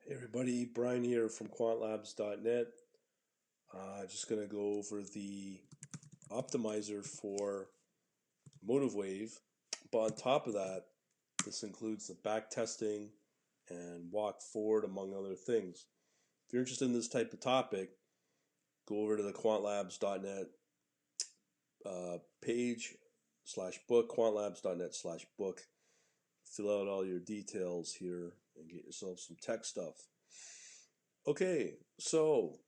Hey everybody, Brian here from quantlabs.net. Just going to go over the optimizer for MotiveWave, but on top of that, this includes the back testing and walk forward, among other things. If you're interested in this type of topic, go over to the quantlabs.net page /book, quantlabs.net/book. Fill out all your details here and get yourself some tech stuff. Okay, so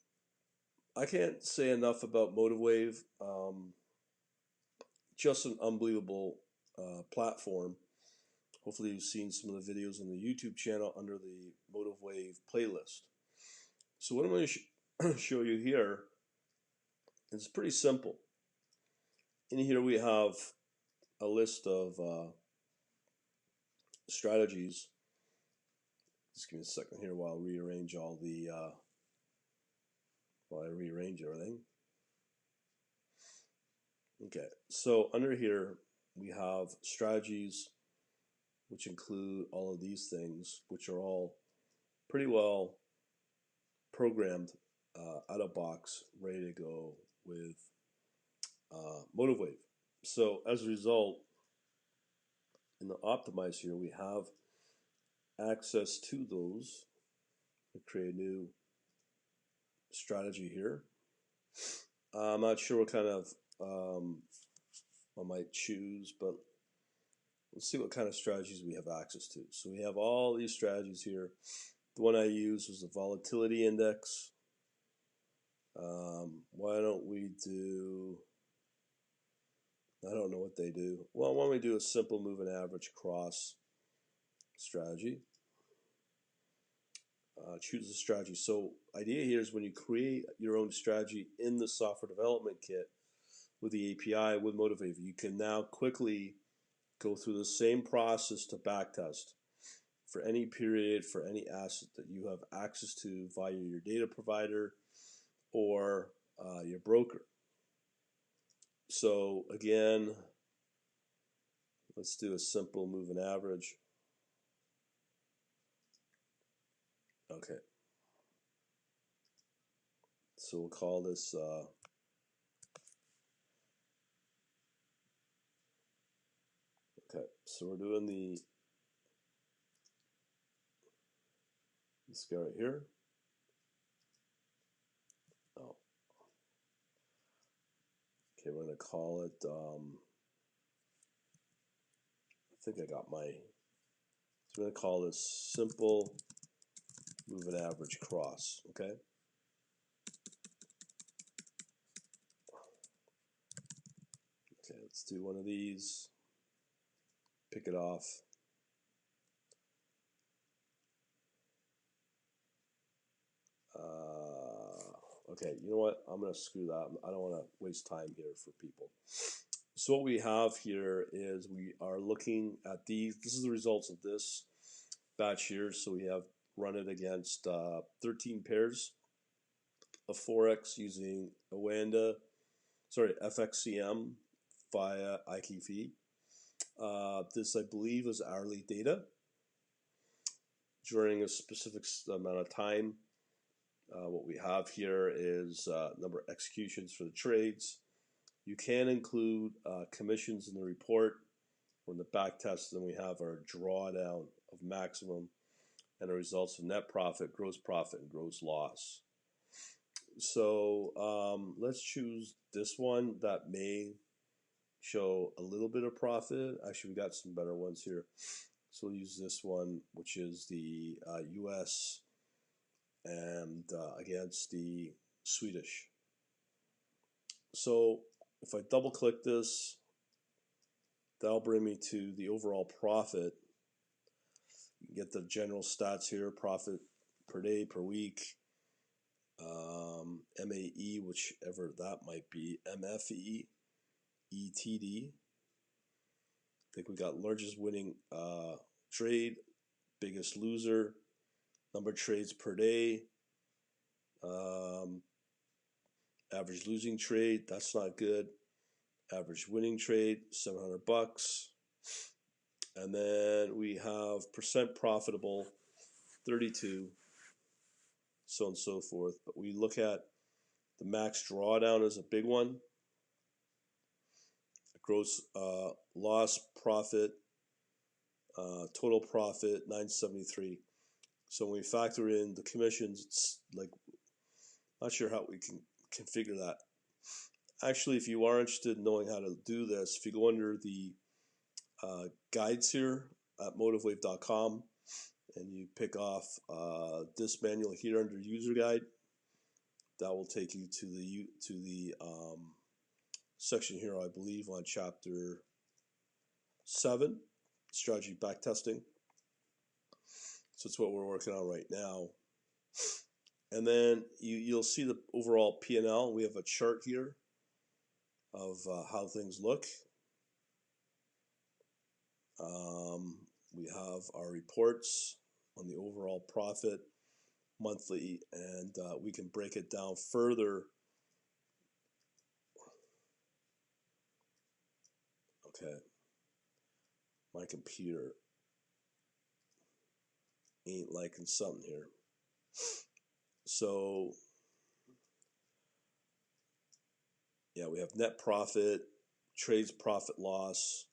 I can't say enough about MotiveWave. Just an unbelievable platform. Hopefully you've seen some of the videos on the YouTube channel under the MotiveWave playlist. So what I'm going to show you here is pretty simple. In here we have a list of strategies. Just give me a second here while I rearrange all the while I rearrange everything. Okay, so under here we have strategies, which include all of these things, which are all pretty well programmed out of box, ready to go with MotiveWave. So as a result, in the optimize here, we have access to those. We create a new strategy here. I'm not sure what kind of I might choose, but let's see what kind of strategies we have access to. So we have all these strategies here. The one I used was the volatility index. Why don't we do, I don't know what they do. Well, why don't we do a simple moving average cross strategy? Choose a strategy. So idea here is when you create your own strategy in the software development kit with the API, with MotiveWave, you can now quickly go through the same process to backtest for any period, for any asset that you have access to via your data provider or your broker. So again, let's do a simple moving average. Okay. So we'll call this okay. So we're doing this guy right here. Oh. Okay, we're gonna call it I think I got my, so we're gonna call this simple moving average cross, okay? Okay, let's do one of these. Pick it off. Okay, you know what? I'm going to screw that. I don't want to waste time here for people. So what we have here is we are looking at these. This is the results of this batch here. So we have run it against 13 pairs of Forex using FXCM via iKeyFeed. This, I believe, is hourly data during a specific amount of time. What we have here is number of executions for the trades. You can include commissions in the report or in the back test. Then we have our drawdown of maximum and the results of net profit, gross profit, and gross loss. So let's choose this one that may show a little bit of profit. Actually, we got some better ones here. So we'll use this one, which is the US and against the Swedish. So if I double click this, that'll bring me to the overall profit. You can get the general stats here: profit per day, per week, MAE, whichever that might be, MFE, ETD. I think we got largest winning trade, biggest loser, number of trades per day, average losing trade, that's not good, average winning trade, $700. And then we have percent profitable, 32, so on and so forth. But we look at the max drawdown as a big one. Gross loss profit, total profit 973. So when we factor in the commissions, it's like, not sure how we can configure that. Actually, if you are interested in knowing how to do this, if you go under the guides here at MotiveWave.com and you pick off this manual here under user guide, that will take you to the section here, I believe, on chapter 7, strategy backtesting. So it's what we're working on right now. And then you'll see the overall P&L. We have a chart here of how things look. We have our reports on the overall profit monthly, and we can break it down further. Okay, my computer ain't liking something here. So yeah, we have net profit, trades profit loss,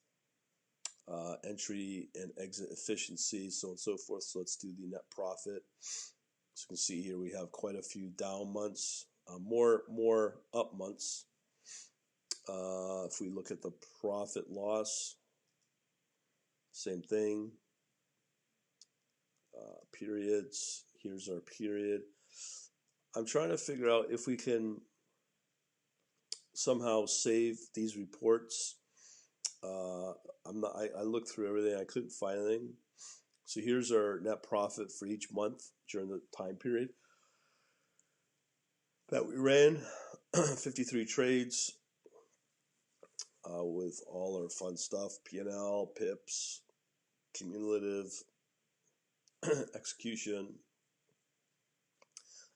entry and exit efficiency, so on and so forth. So let's do the net profit. So you can see here we have quite a few down months, more up months. If we look at the profit loss, same thing. Periods, here's our period. I'm trying to figure out if we can somehow save these reports. I looked through everything, I couldn't find anything. So here's our net profit for each month during the time period that we ran. 53 trades with all our fun stuff, P&L, pips, cumulative, execution.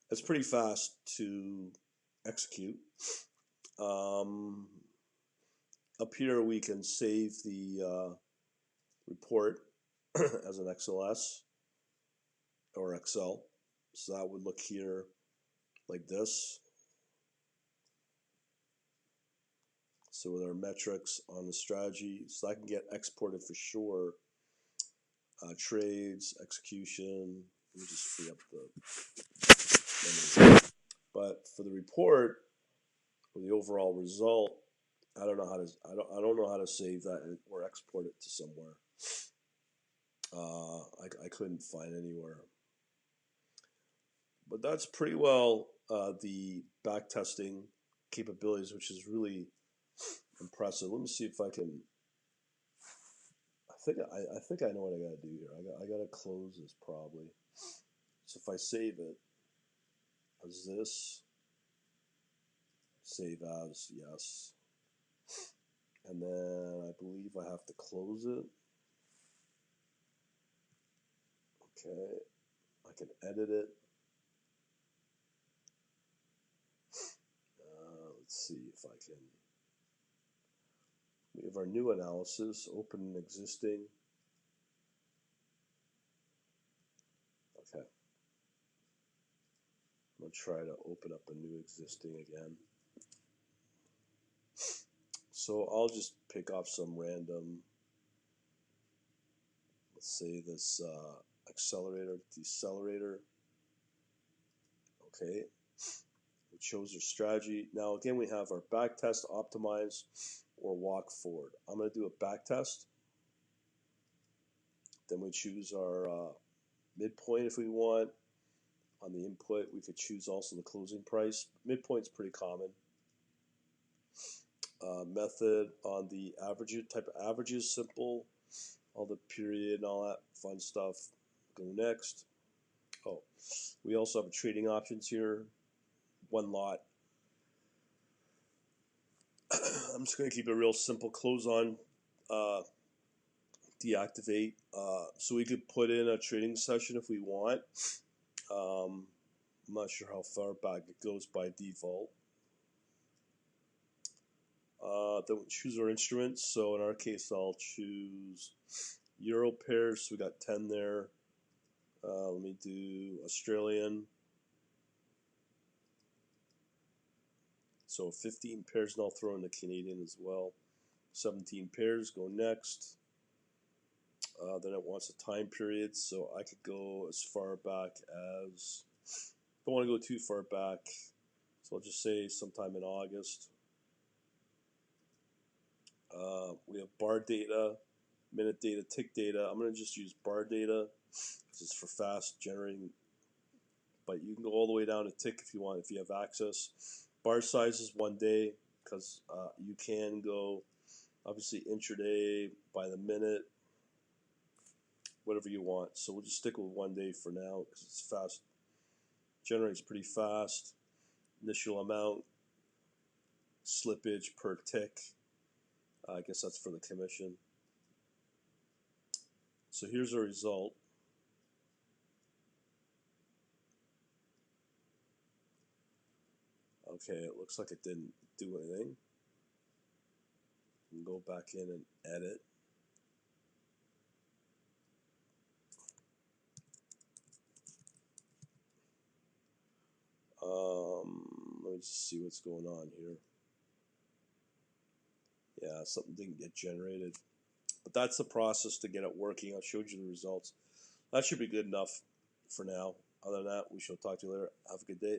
It's pretty fast to execute. Up here we can save the report as an XLS or Excel. So that would look here like this. So with our metrics on the strategy, so I can get exported for sure. Trades, execution. Let me just free up the. But for the report, for the overall result, I don't know how to. I don't know how to save that or export it to somewhere. I couldn't find anywhere. But that's pretty well the backtesting capabilities, which is really impressive. Let me see if I can. I think I know what I got to do here. I got to close this probably. So if I save it as this, save as, yes, and then I believe I have to close it. Okay, I can edit it. Let's see if I can. We have our new analysis, open and existing. Okay. I'm going to try to open up a new existing again. So I'll just pick off some random, let's say this accelerator, decelerator. Okay. We chose our strategy. Now again, we have our back test, optimize, or walk forward. I'm going to do a back test. Then we choose our midpoint if we want. On the input, we could choose also the closing price. Midpoint's pretty common. Method on the average, type of averages, simple. All the period and all that fun stuff. Go next. Oh, we also have trading options here. One lot. I'm just going to keep it real simple. Close on, deactivate. So we could put in a trading session if we want. I'm not sure how far back it goes by default. Then we choose our instruments. So in our case, I'll choose Euro pairs. So we got 10 there. Let me do Australian. So 15 pairs, and I'll throw in the Canadian as well. 17 pairs, go next. Then it wants a time period, so I could go as far back as, don't want to go too far back, so I'll just say sometime in August. We have bar data, minute data, tick data. I'm going to just use bar data because it's for fast generating, but you can go all the way down to tick if you want, if you have access. Bar size is 1 day because you can go obviously intraday, by the minute, whatever you want. So we'll just stick with 1 day for now because it's fast, generates pretty fast. Initial amount, slippage per tick. I guess that's for the commission. So here's our result. Okay, it looks like it didn't do anything. You can go back in and edit. Let me just see what's going on here. Yeah, something didn't get generated. But that's the process to get it working. I showed you the results. That should be good enough for now. Other than that, we shall talk to you later. Have a good day.